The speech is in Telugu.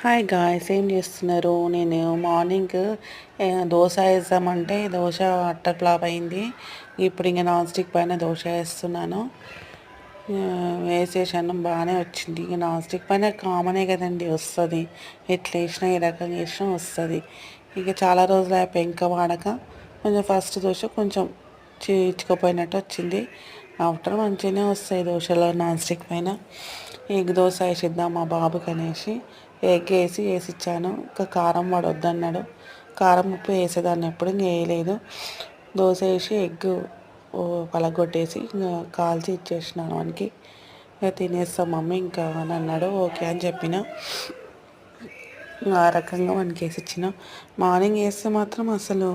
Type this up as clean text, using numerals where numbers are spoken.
హాయ్ గాయ్స్, ఏం చేస్తున్నారు? నేను మార్నింగ్ దోశ వేద్దామంటే దోశ అట్టర్ ఫ్లాప్ అయింది. ఇప్పుడు ఇంకా నాన్ స్టిక్ పైన దోశ వేస్తున్నాను. వేసేసాను, బాగానే వచ్చింది. ఇక నాన్ స్టిక్ పైన కామనే కదండి, వస్తుంది. ఎట్లా వేసినా ఏ రకంగా వేసినా వస్తుంది. ఇక చాలా రోజులు ఆ పెంక వాడక కొంచెం ఫస్ట్ దోశ కొంచెం చీచుకుపోయినట్టు వచ్చింది. ఆఫ్టర్ మంచిగానే వస్తాయి దోశలో నాన్ స్టిక్ పైన. ఎగ్ దోశ వేసిద్దాం మా బాబుకి అనేసి ఎగ్ వేసిచ్చాను. ఇంకా కారం వాడు వద్దన్నాడు. కారం ఉప్పు వేసేదాన్ని ఎప్పుడు, ఇంక వేయలేదు. దోశ వేసి ఎగ్ పలగొట్టేసి ఇంకా కాల్చి ఇచ్చేసినాను వానికి. ఇక తినేస్తాం మమ్మీ ఇంకా అని అన్నాడు. ఓకే అని చెప్పిన. ఆ రకంగా వానికి వేసి ఇచ్చిన. మార్నింగ్ వేస్తే మాత్రం అసలు